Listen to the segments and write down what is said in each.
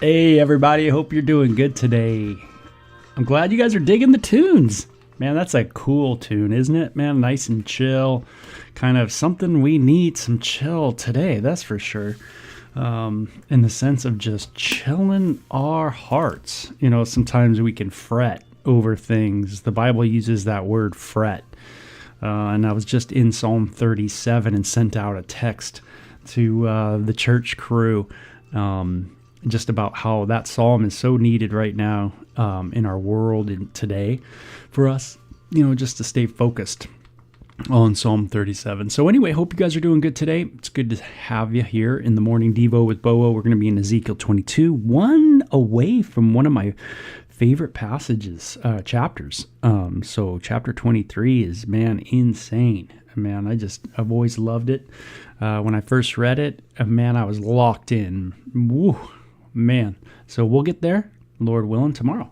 Hey everybody, hope you're doing good today. I'm glad you guys are digging the tunes. Man, that's a cool tune, isn't it? Man, nice and chill. Kind of something we need some chill today, that's for sure. In the sense of just chilling our hearts. You know, sometimes we can fret over things. The Bible uses that word fret. And I was just in Psalm 37 and sent out a text to the church crew just about how that psalm is so needed right now in our world and today for us, you know, just to stay focused on Psalm 37. So anyway, hope you guys are doing good today. It's good to have you here in the Morning Devo with Boa. We're going to be in Ezekiel 22, one away from one of my favorite passages, chapters. So chapter 23 is, man, insane. Man, I've always loved it. When I first read it, man, I was locked in. Woo, man. So we'll get there, Lord willing, tomorrow.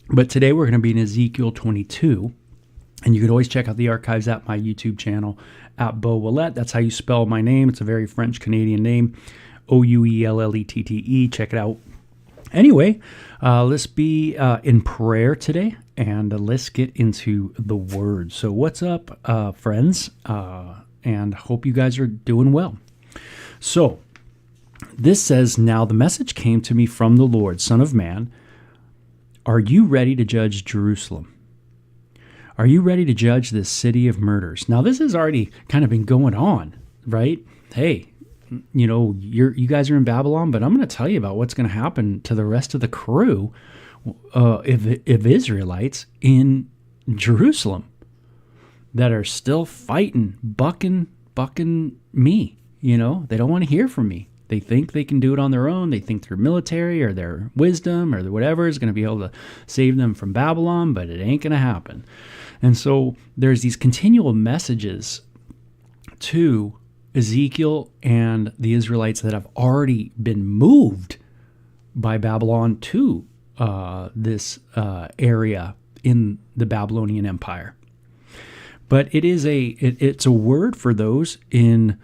But today we're going to be in Ezekiel 22. And you can always check out the archives at my YouTube channel at Beau Ouellette. That's how you spell my name. It's a very French-Canadian name, Ouellette. Check it out. Anyway, let's be in prayer today, and let's get into the Word. So what's up, friends? And hope you guys are doing well. So this says, "Now the message came to me from the Lord, Son of man, are you ready to judge Jerusalem? Are you ready to judge this city of murders?" Now this has already kind of been going on, right? Hey, you guys are in Babylon, but I'm going to tell you about what's going to happen to the rest of the crew if Israelites in Jerusalem that are still fighting, bucking me. They don't want to hear from me. They think they can do it on their own. They think their military or their wisdom or whatever is going to be able to save them from Babylon, but it ain't going to happen. And so there's these continual messages to Ezekiel and the Israelites that have already been moved by Babylon to this area in the Babylonian Empire. But it's a word for those in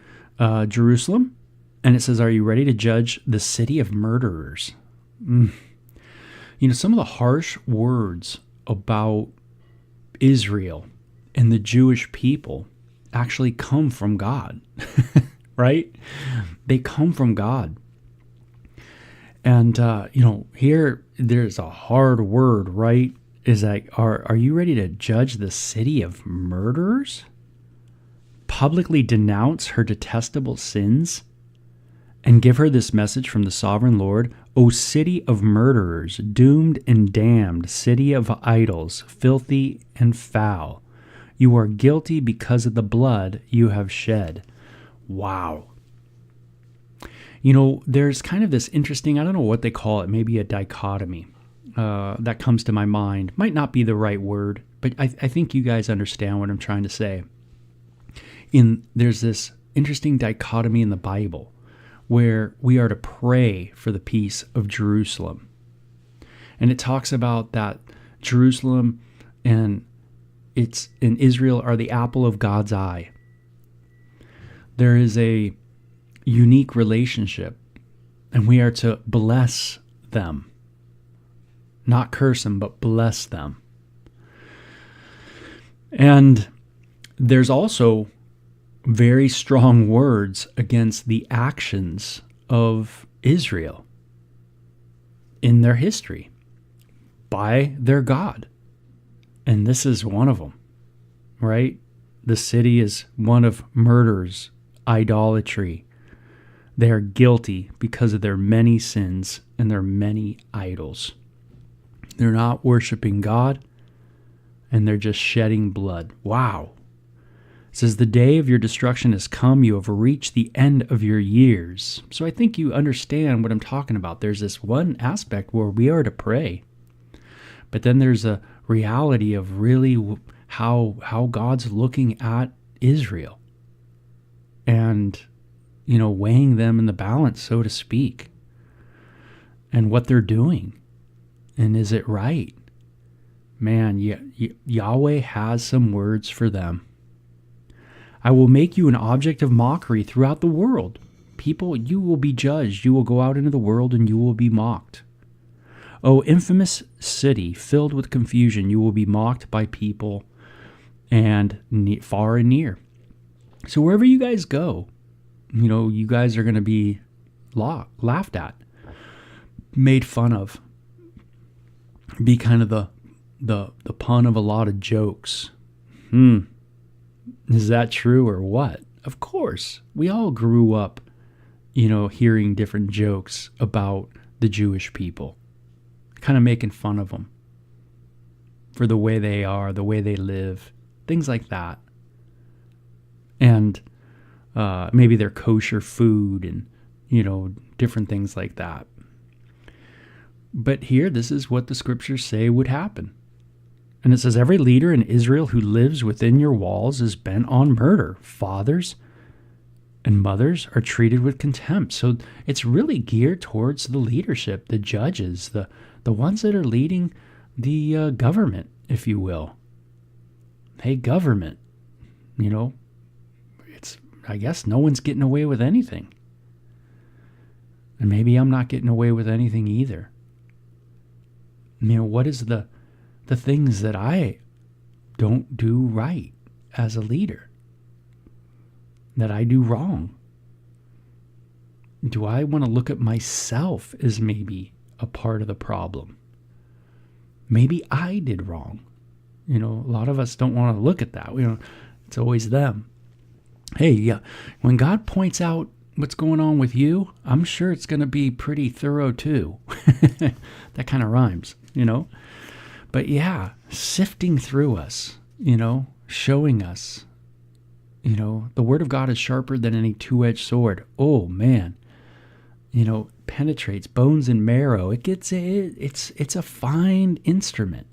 Jerusalem, and it says, "Are you ready to judge the city of murderers?" Some of the harsh words about Israel and the Jewish people actually come from God, right? They come from God. And, here there's a hard word, right? Is that, are you ready to judge the city of murderers? Publicly denounce her detestable sins? And give her this message from the sovereign Lord: "O city of murderers, doomed and damned, city of idols, filthy and foul. You are guilty because of the blood you have shed." Wow. There's kind of this interesting, I don't know what they call it, maybe a dichotomy that comes to my mind. Might not be the right word, but I think you guys understand what I'm trying to say. There's this interesting dichotomy in the Bible where we are to pray for the peace of Jerusalem. And it talks about that Jerusalem and Israel are the apple of God's eye. There is a unique relationship, and we are to bless them. Not curse them, but bless them. And there's also very strong words against the actions of Israel in their history by their God. And this is one of them, right? The city is one of murders, idolatry. They are guilty because of their many sins and their many idols. They're not worshiping God, and they're just shedding blood. Wow. It says, "The day of your destruction has come. You have reached the end of your years." So I think you understand what I'm talking about. There's this one aspect where we are to pray, but then there's a reality of really how God's looking at Israel and, weighing them in the balance, so to speak, and what they're doing. And is it right? Man, Yahweh has some words for them. "I will make you an object of mockery throughout the world. People, you will be judged. You will go out into the world and you will be mocked. O infamous city, filled with confusion, you will be mocked by people and far and near." So wherever you guys go, you guys are going to be laughed at, made fun of, be kind of the pun of a lot of jokes. Is that true or what? Of course, we all grew up, hearing different jokes about the Jewish people, kind of making fun of them for the way they are, the way they live, things like that. And maybe their kosher food and, different things like that. But here, this is what the scriptures say would happen. And it says, "Every leader in Israel who lives within your walls is bent on murder. Fathers and mothers are treated with contempt." So it's really geared towards the leadership, the judges, the ones that are leading the government, if you will. Hey, government, I guess no one's getting away with anything. And maybe I'm not getting away with anything either. What is the things that I don't do right as a leader, that I do wrong? Do I want to look at myself as maybe a part of the problem? Maybe I did wrong. A lot of us don't want to look at that. It's always them. Hey, yeah, when God points out what's going on with you, I'm sure it's going to be pretty thorough too. That kind of rhymes, But yeah, sifting through us, showing us, the word of God is sharper than any two-edged sword. Oh man, penetrates bones and marrow. It's a fine instrument.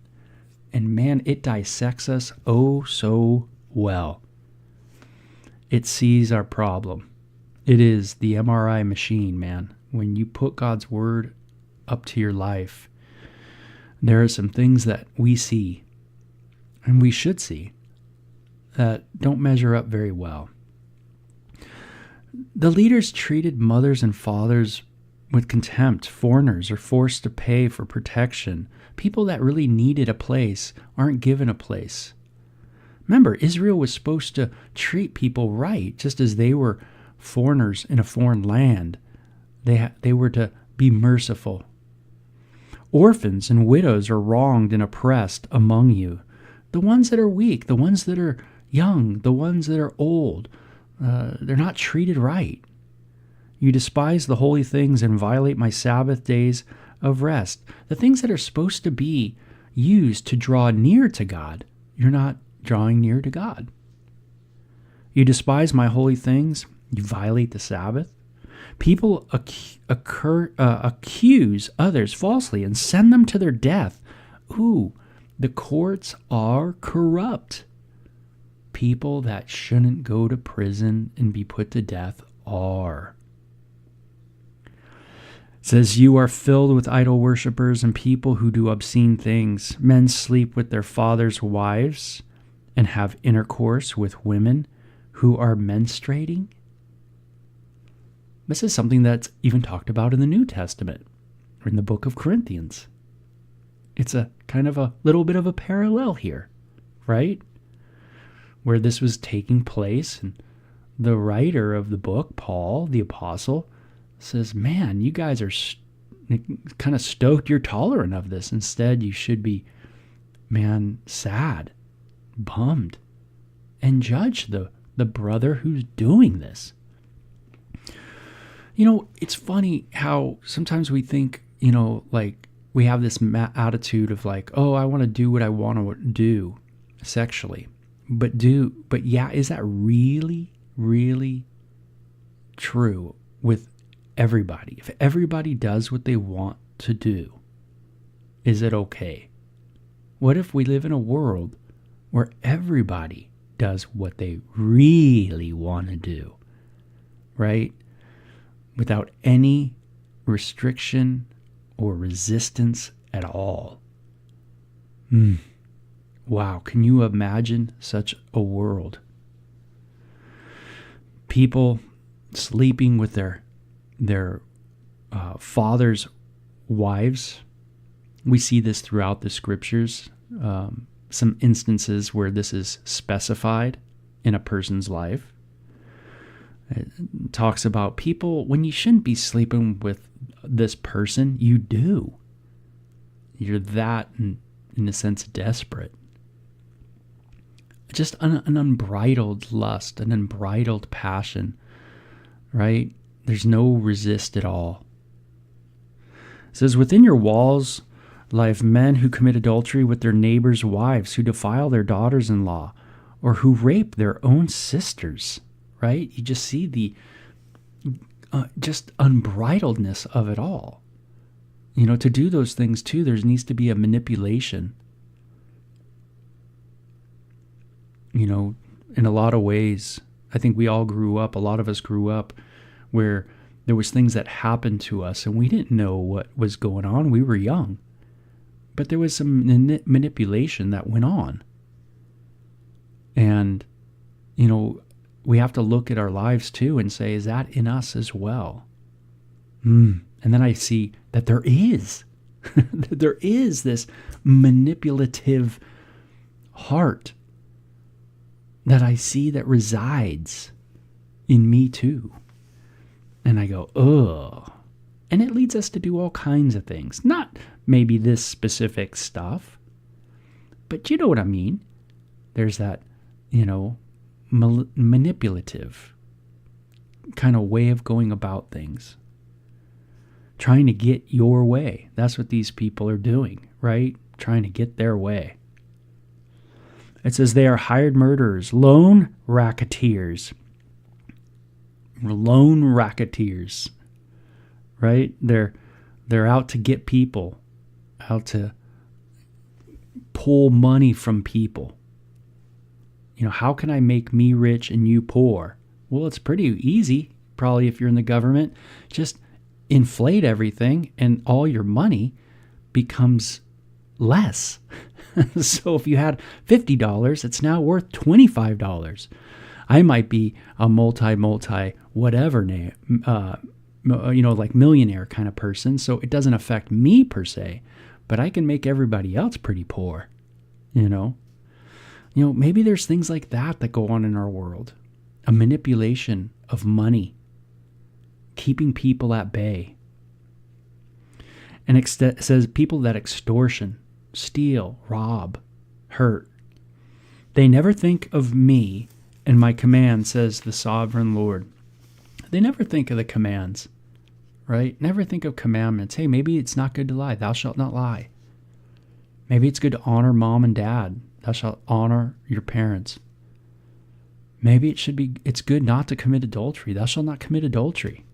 And man, it dissects us oh so well. It sees our problem. It is the MRI machine, man. When you put God's word up to your life, there are some things that we see, and we should see, that don't measure up very well. The leaders treated mothers and fathers with contempt. Foreigners are forced to pay for protection. People that really needed a place aren't given a place. Remember, Israel was supposed to treat people right, just as they were foreigners in a foreign land. They were to be merciful. Orphans and widows are wronged and oppressed among you. The ones that are weak, the ones that are young, the ones that are old, they're not treated right. You despise the holy things and violate my Sabbath days of rest. The things that are supposed to be used to draw near to God, you're not drawing near to God. You despise my holy things. You violate the Sabbath. People accuse others falsely and send them to their death. Ooh, the courts are corrupt. People that shouldn't go to prison and be put to death are. It says, you are filled with idol worshippers and people who do obscene things. Men sleep with their fathers' wives and have intercourse with women who are menstruating. This is something that's even talked about in the New Testament, or in the book of Corinthians. It's a kind of a little bit of a parallel here, right? Where this was taking place, and the writer of the book, Paul, the apostle, says, man, you guys are kind of stoked you're tolerant of this. Instead, you should be, man, sad, bummed, and judge the brother who's doing this. It's funny how sometimes we think, like we have this attitude of like, oh, I want to do what I want to do sexually. But yeah, is that really, really true with everybody? If everybody does what they want to do, is it okay? What if we live in a world where everybody does what they really want to do, right? Without any restriction or resistance at all. Wow, can you imagine such a world? People sleeping with their fathers' wives. We see this throughout the scriptures. Some instances where this is specified in a person's life. It talks about people, when you shouldn't be sleeping with this person, you do. You're that, in a sense, desperate. Just an unbridled lust, an unbridled passion, right? There's no resist at all. It says, within your walls lie men who commit adultery with their neighbors' wives, who defile their daughters-in-law, or who rape their own sisters, right? You just see the just unbridledness of it all. To do those things too, there needs to be a manipulation. In a lot of ways, I think a lot of us grew up where there was things that happened to us and we didn't know what was going on. We were young. But there was some manipulation that went on. And, we have to look at our lives too and say, is that in us as well? And then I see that there is. There is this manipulative heart that I see that resides in me too. And I go, ugh. And it leads us to do all kinds of things. Not maybe this specific stuff, but you know what I mean. There's that, manipulative kind of way of going about things. Trying to get your way. That's what these people are doing, right? Trying to get their way. It says they are hired murderers, lone racketeers. Lone racketeers, right? They're out to get people, out to pull money from people. How can I make me rich and you poor? Well, it's pretty easy, probably if you're in the government. Just inflate everything and all your money becomes less. So if you had $50, it's now worth $25. I might be a multi whatever name, like millionaire kind of person. So it doesn't affect me per se, but I can make everybody else pretty poor. Maybe there's things like that go on in our world. A manipulation of money, keeping people at bay. And it says people that extortion, steal, rob, hurt. They never think of me and my command, says the sovereign Lord. They never think of the commands, right? Never think of commandments. Hey, maybe it's not good to lie. Thou shalt not lie. Maybe it's good to honor mom and dad. Thou shalt honor your parents. Maybe it's good not to commit adultery. Thou shalt not commit adultery.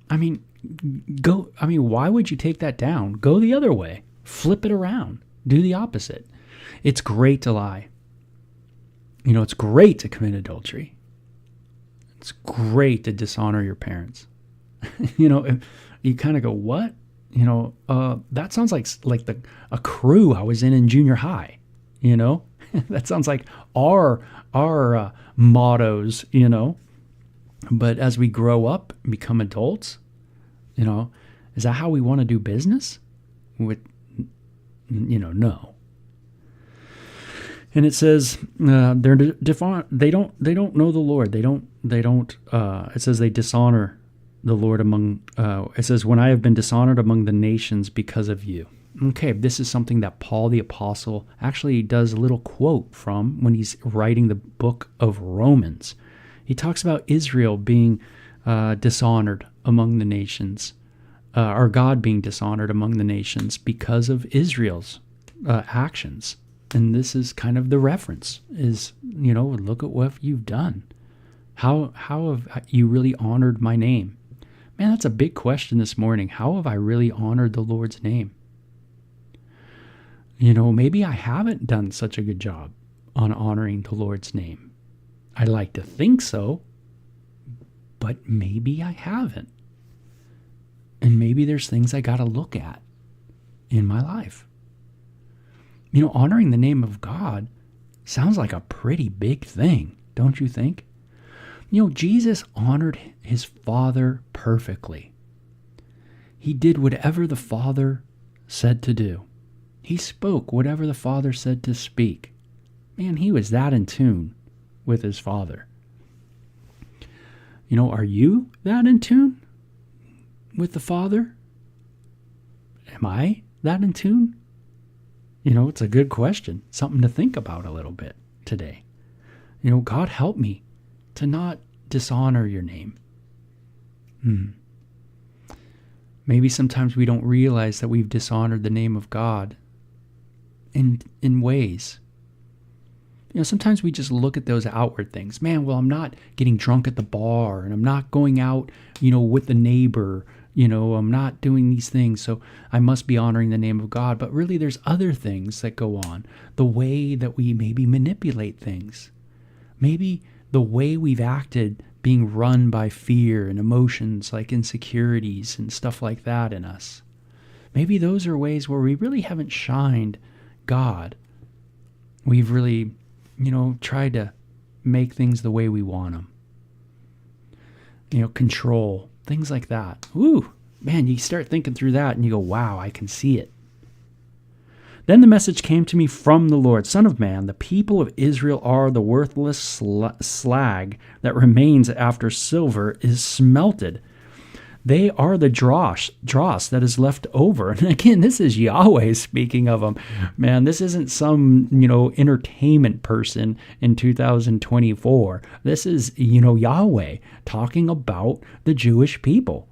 Why would you take that down? Go the other way. Flip it around. Do the opposite. It's great to lie. It's great to commit adultery. It's great to dishonor your parents. You kind of go, what? That sounds like a crew I was in junior high. That sounds like our mottos. But as we grow up, and become adults, is that how we want to do business? No. And it says they don't know the Lord. It says they dishonor the Lord among. It says, when I have been dishonored among the nations because of you. Okay, this is something that Paul the Apostle actually does a little quote from when he's writing the book of Romans. He talks about Israel being dishonored among the nations, or God being dishonored among the nations because of Israel's actions. And this is kind of the reference is, look at what you've done. How have you really honored my name? Man, that's a big question this morning. How have I really honored the Lord's name? Maybe I haven't done such a good job on honoring the Lord's name. I like to think so, but maybe I haven't. And maybe there's things I got to look at in my life. Honoring the name of God sounds like a pretty big thing, don't you think? Jesus honored his Father perfectly. He did whatever the Father said to do. He spoke whatever the Father said to speak. Man, he was that in tune with his Father. Are you that in tune with the Father? Am I that in tune? It's a good question. Something to think about a little bit today. God help me to not dishonor your name. Maybe sometimes we don't realize that we've dishonored the name of God in ways. Sometimes we just look at those outward things. Man, well, I'm not getting drunk at the bar, and I'm not going out, with the neighbor. I'm not doing these things, so I must be honoring the name of God. But really, there's other things that go on. The way that we maybe manipulate things. Maybe the way we've acted being run by fear and emotions like insecurities and stuff like that in us. Maybe those are ways where we really haven't shined God. We've really, tried to make things the way we want them. Control, things like that. Ooh, man, you start thinking through that and you go, wow, I can see it. Then the message came to me from the Lord, Son of man, the people of Israel are the worthless slag that remains after silver is smelted. They are the dross that is left over. And again, this is Yahweh speaking of them. Man, this isn't some, entertainment person in 2024. This is, Yahweh talking about the Jewish people.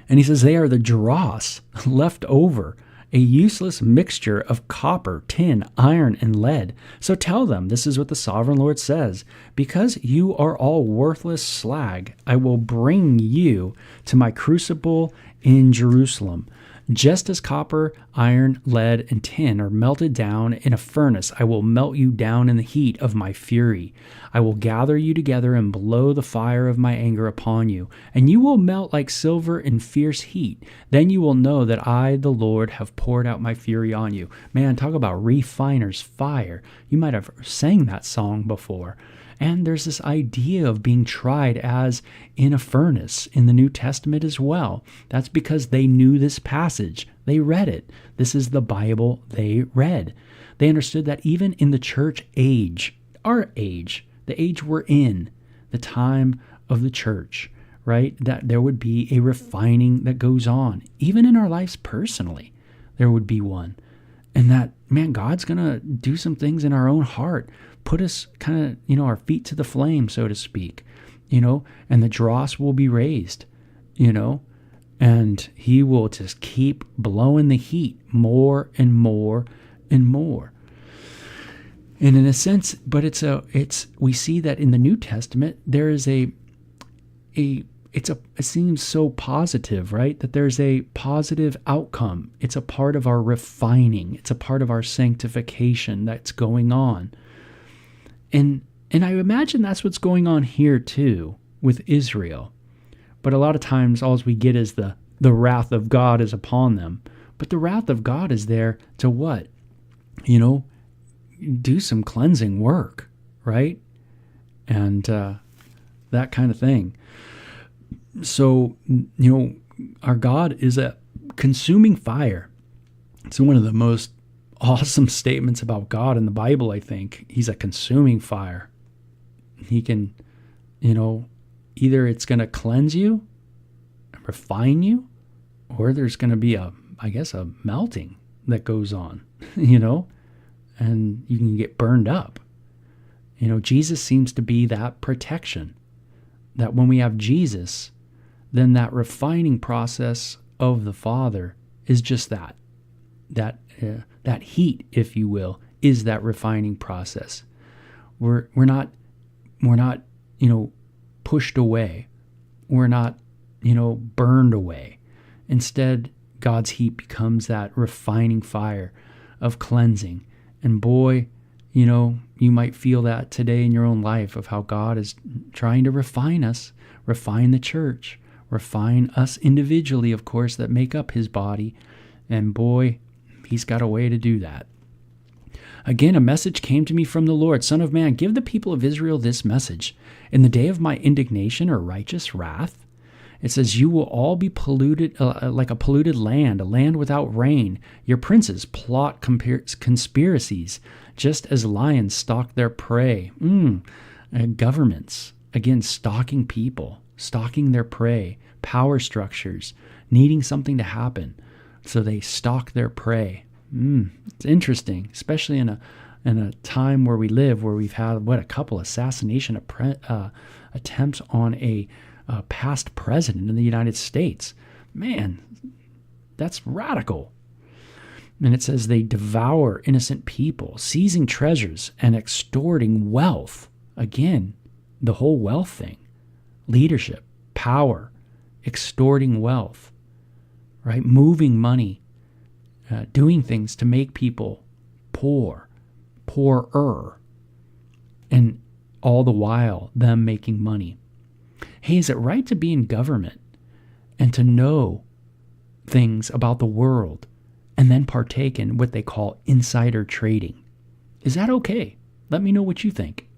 And he says they are the dross left over, a useless mixture of copper, tin, iron, and lead. So tell them, this is what the sovereign Lord says, because you are all worthless slag, I will bring you to my crucible in Jerusalem. Just as copper, iron, lead, and tin are melted down in a furnace, I will melt you down in the heat of my fury. I will gather you together and blow the fire of my anger upon you, and you will melt like silver in fierce heat. Then you will know that I, the Lord, have poured out my fury on you. Man, talk about refiner's fire. You might have sang that song before. And there's this idea of being tried as in a furnace in the New Testament as well. That's because they knew this passage. They read it. This is the Bible they read. They understood that even in the church age, our age, the age we're in, the time of the church, right? That there would be a refining that goes on. Even in our lives personally, there would be one. And that, man, God's going to do some things in our own heart. Put us kind of, our feet to the flame, so to speak, and the dross will be raised, and he will just keep blowing the heat more and more and more. And in a sense, but we see that in the New Testament, there is it seems so positive, right? That there's a positive outcome. It's a part of our refining. It's a part of our sanctification that's going on. And I imagine that's what's going on here too with Israel. But a lot of times all we get is the wrath of God is upon them. But the wrath of God is there to what? Do some cleansing work, right? And that kind of thing. So, our God is a consuming fire. It's one of the most awesome statements about God in the Bible, I think. He's a consuming fire. He can, either it's going to cleanse you, refine you, or there's going to be a melting that goes on, and you can get burned up. Jesus seems to be that protection, that when we have Jesus, then that refining process of the Father is just that heat, if you will, is that refining process. We're not pushed away. We're not burned away. Instead, God's heat becomes that refining fire of cleansing. And boy, you might feel that today in your own life of how God is trying to refine us, refine the church, refine us individually, of course, that make up his body. And boy, he's got a way to do that. Again, a message came to me from the Lord. Son of man, give the people of Israel this message. In the day of my indignation or righteous wrath, it says, you will all be polluted like a polluted land, a land without rain. Your princes plot conspiracies, just as lions stalk their prey. Governments, again, stalking people, stalking their prey, power structures, needing something to happen. So they stalk their prey. It's interesting, especially in a time where we live, where we've had, a couple assassination attempts on a past president in the United States. Man, that's radical. And it says they devour innocent people, seizing treasures and extorting wealth. Again, the whole wealth thing. Leadership, power, extorting wealth, right? Moving money, doing things to make people poorer, and all the while them making money. Hey, is it right to be in government and to know things about the world and then partake in what they call insider trading? Is that okay? Let me know what you think.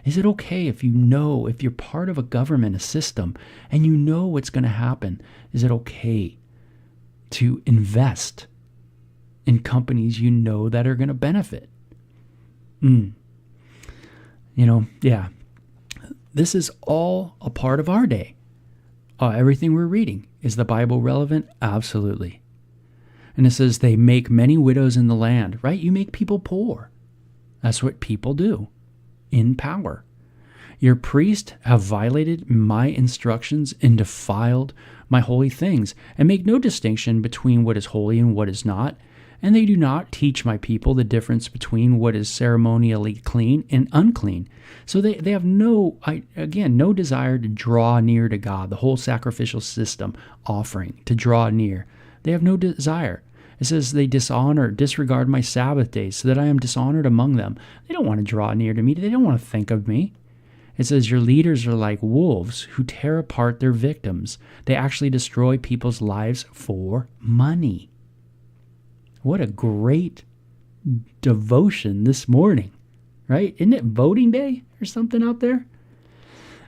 Is it okay if if you're part of a government, a system, and you know what's going to happen? Is it okay to invest in companies you know that are going to benefit? Yeah. This is all a part of our day. Everything we're reading. Is the Bible relevant? Absolutely. And it says they make many widows in the land, right? You make people poor. That's what people do in power. Your priests have violated my instructions and defiled my holy things, and make no distinction between what is holy and what is not. And they do not teach my people the difference between what is ceremonially clean and unclean. So they have no desire to draw near to God, the whole sacrificial system offering, to draw near. They have no desire. It says they disregard my Sabbath days, so that I am dishonored among them. They don't want to draw near to me. They don't want to think of me. It says your leaders are like wolves who tear apart their victims. They actually destroy people's lives for money. What a great devotion this morning, right? Isn't it voting day or something out there?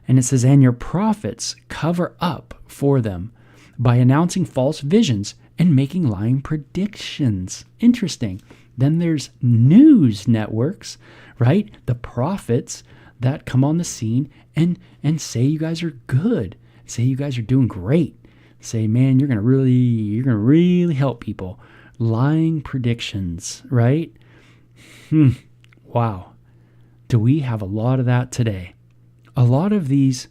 And it says, and your prophets cover up for them by announcing false visions and making lying predictions. Interesting. Then there's news networks, right? The prophets that come on the scene and say you guys are good, say you guys are doing great, say, man, you're gonna really help people. Lying predictions, right? Wow. Do we have a lot of that today? A lot of these,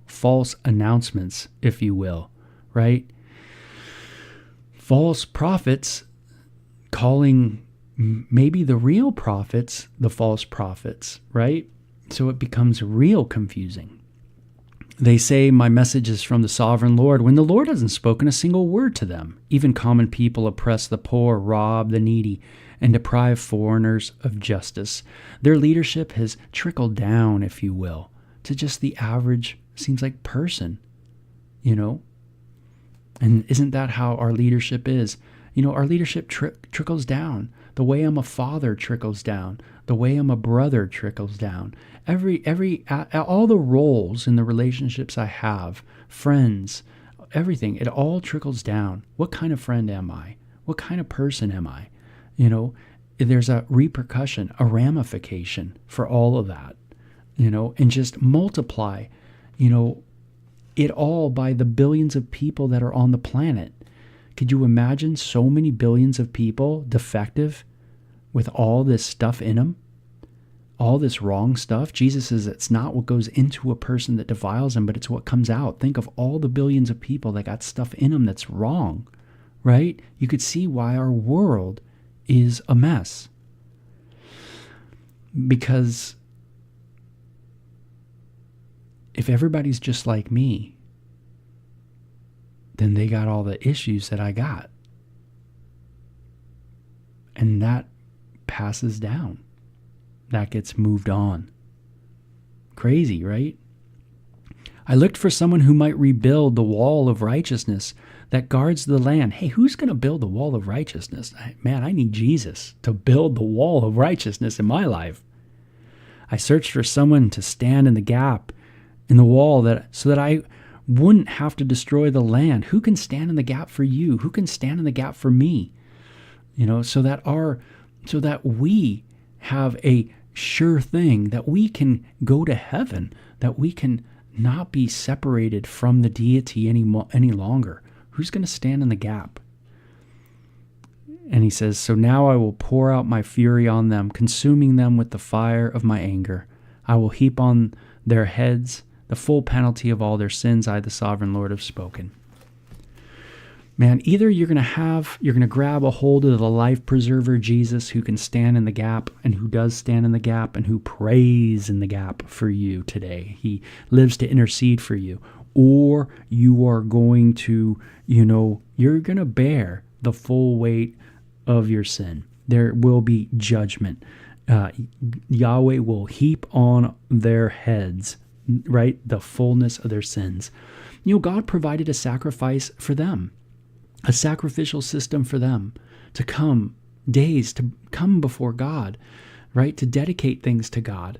false announcements, if you will, right? False prophets calling maybe the real prophets the false prophets, right? So it becomes real confusing. They say my message is from the sovereign Lord when the Lord hasn't spoken a single word to them. Even common people oppress the poor, rob the needy, and deprive foreigners of justice. Their leadership has trickled down, if you will, to just the average, seems like, person, And isn't that how our leadership is? Our leadership trickles down. The way I'm a father trickles down. The way I'm a brother trickles down. All the roles in the relationships I have, friends, everything, it all trickles down. What kind of friend am I? What kind of person am I? There's a repercussion, a ramification for all of that, and just multiply, it all by the billions of people that are on the planet. Could you imagine so many billions of people defective with all this stuff in them? All this wrong stuff? Jesus says it's not what goes into a person that defiles them, but it's what comes out. Think of all the billions of people that got stuff in them that's wrong, right? You could see why our world is a mess. Because if everybody's just like me, then they got all the issues that I got. And that passes down. That gets moved on. Crazy, right? I looked for someone who might rebuild the wall of righteousness that guards the land. Hey, who's going to build the wall of righteousness? Man, I need Jesus to build the wall of righteousness in my life. I searched for someone to stand in the gap in the wall so that I wouldn't have to destroy the land. Who can stand in the gap for you? Who can stand in the gap for me? So that we have a sure thing, that we can go to heaven, that we can not be separated from the deity any longer. Who's going to stand in the gap? And he says, so now I will pour out my fury on them, consuming them with the fire of my anger. I will heap on their heads the full penalty of all their sins. I, the sovereign Lord, have spoken. Man, either you're going to grab a hold of the life preserver, Jesus, who can stand in the gap and who does stand in the gap and who prays in the gap for you today. He lives to intercede for you. Or you are going to, you're going to bear the full weight of your sin. There will be judgment. Yahweh will heap on their heads, right, the fullness of their sins. God provided a sacrifice for them. A sacrificial system for them to come before God, right? To dedicate things to God.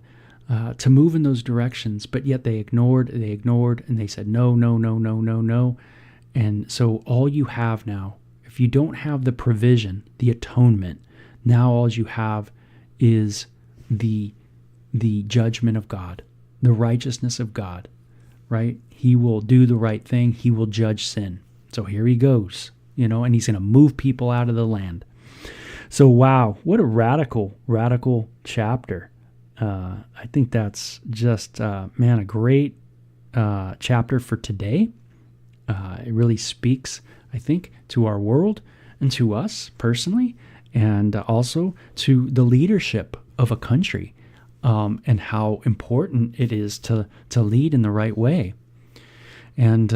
to move in those directions, but yet they ignored, and they said, no, no, no, no, no, no. And so all you have now, if you don't have the provision, the atonement, now all you have is the judgment of God, the righteousness of God, right? He will do the right thing. He will judge sin. So here he goes, and he's going to move people out of the land. So, wow, what a radical chapter. I think that's just, a great chapter for today. It really speaks, I think, to our world and to us personally, and also to the leadership of a country, and how important it is to lead in the right way. And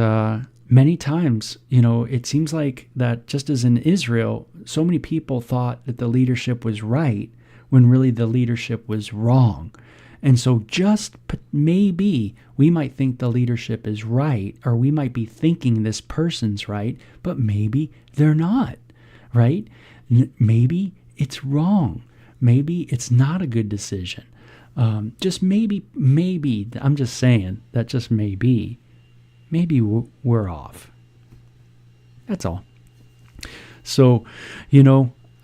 many times, it seems like that just as in Israel, so many people thought that the leadership was right when really the leadership was wrong. And so just maybe we might think the leadership is right, or we might be thinking this person's right, but maybe they're not, right? Maybe it's wrong. Maybe it's not a good decision. Just maybe, I'm just saying that just maybe we're off. That's all. So,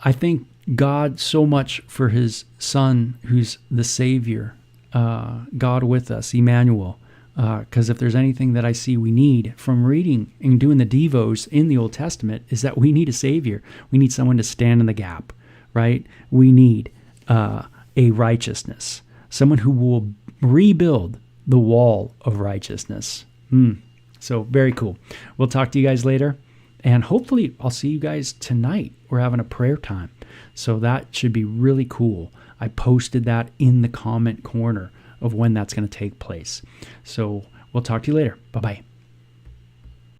I thank God so much for his son, who's the Savior, God with us, Emmanuel. Because if there's anything that I see we need from reading and doing the devos in the Old Testament, is that we need a Savior. We need someone to stand in the gap, right? We need a righteousness, someone who will rebuild the wall of righteousness. So very cool. We'll talk to you guys later. And hopefully I'll see you guys tonight. We're having a prayer time. So that should be really cool. I posted that in the comment corner of when that's going to take place. So we'll talk to you later. Bye-bye.